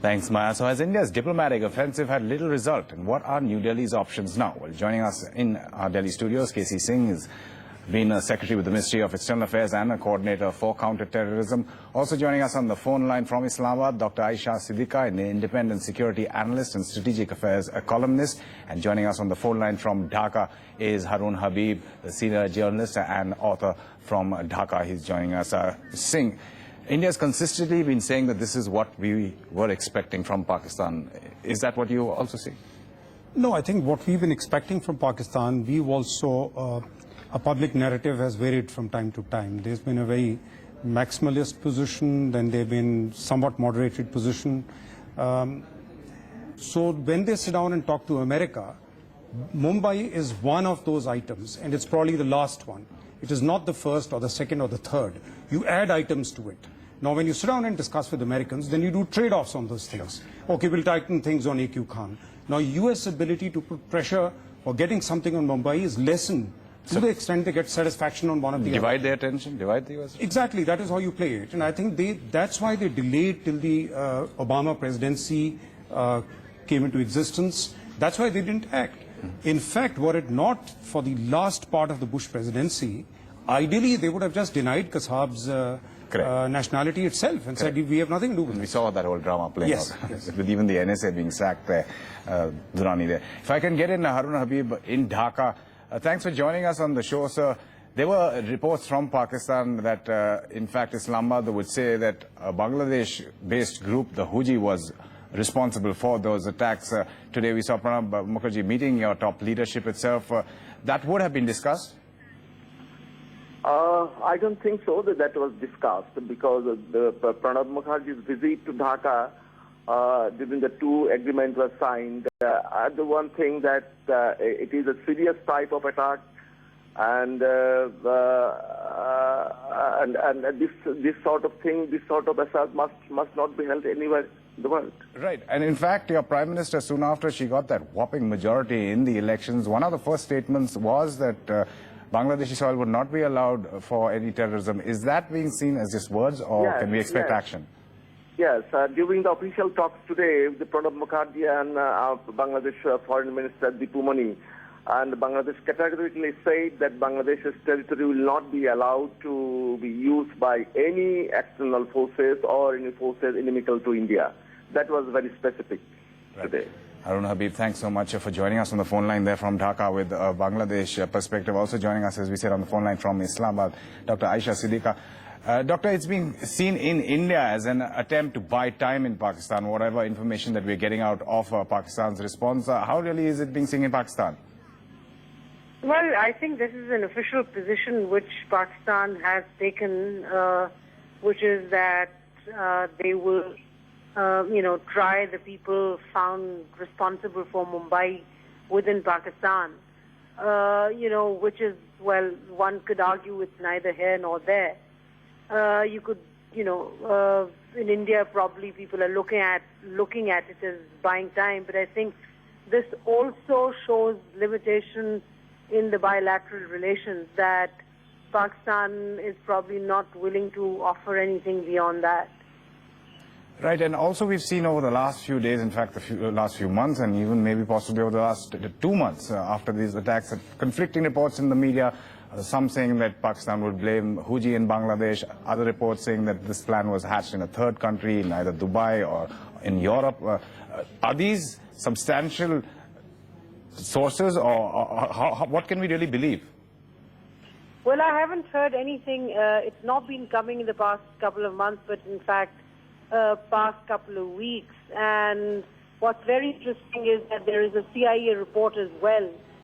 Thanks, Maya. So has India's diplomatic offensive had little result? And what are New Delhi's options now? Well, joining us in our Delhi studios, KC Singh has been a secretary with the Ministry of External Affairs and a coordinator for counter-terrorism. Also joining us on the phone line from Islamabad, Dr. Aisha Siddiqa, an independent security analyst and strategic affairs columnist. And joining us on the phone line from Dhaka is Harun Habib, the senior journalist and author from Dhaka. He's joining us. Singh, India has consistently been saying that this is what we were expecting from Pakistan. Is that what you also see? No, I think what we've been expecting from Pakistan, we've also, a public narrative has varied from time to time. There's been a very maximalist position, then there's been somewhat moderated position. So when they sit down and talk to America, Mumbai is one of those items, and it's probably the last one. It is not the first or the second or the third. You add items to it. Now, when you sit down and discuss with Americans, then you do trade-offs on those things. Okay, we'll tighten things on A.Q. Khan. Now, U.S. ability to put pressure for getting something on Mumbai is lessened to the extent they get satisfaction on one of the other. Divide their attention, divide the U.S. Exactly, that is how you play it. And I think that's why they delayed till the Obama presidency came into existence. That's why they didn't act. In fact, were it not for the last part of the Bush presidency, ideally they would have just denied Kasab's nationality itself and said, we have nothing to do with it. We saw that whole drama playing out, with even the NSA being sacked there, Durrani there. If I can get in Harun Habib in Dhaka, thanks for joining us on the show, sir. There were reports from Pakistan that, in fact, Islamabad would say that a Bangladesh-based group, the Huji, was responsible for those attacks. Today we saw Pranab Mukherjee meeting your top leadership itself. That would have been discussed? I don't think so that was discussed, because of the Pranab Mukherjee's visit to Dhaka during the two agreements were signed. The one thing that it is a serious type of attack, and this sort of thing, this sort of assault must not be held anywhere in the world. Right, and in fact, your Prime Minister, soon after she got that whopping majority in the elections, one of the first statements was that Bangladeshi soil would not be allowed for any terrorism. Is that being seen as just words, or can we expect action? Yes, during the official talks today, the Pranab Mukherjee and Bangladesh Foreign Minister Dipu Mani, and Bangladesh categorically said that Bangladesh's territory will not be allowed to be used by any external forces or any forces inimical to India. That was very specific today. Harun Habib, thanks so much for joining us on the phone line there from Dhaka with Bangladesh perspective. Also joining us, as we said, on the phone line from Islamabad, Dr. Aisha Siddiqa. Doctor, it's being seen in India as an attempt to buy time in Pakistan, whatever information that we're getting out of Pakistan's response. How really is it being seen in Pakistan? Well, I think this is an official position which Pakistan has taken, which is that they will try the people found responsible for Mumbai within Pakistan, which is, well, one could argue it's neither here nor there. You could, in India probably people are looking at it as buying time, but I think this also shows limitation in the bilateral relations, that Pakistan is probably not willing to offer anything beyond that. Right, and also we've seen over the last few days, in fact, the last few months, and even maybe possibly over the last 2 months after these attacks, conflicting reports in the media, some saying that Pakistan would blame Huji in Bangladesh, other reports saying that this plan was hatched in a third country, in either Dubai or in Europe. Are these substantial sources, or what can we really believe? Well, I haven't heard anything. It's not been coming in the past couple of months, but in fact, past couple of weeks. And what's very interesting is that there is a CIA report as well,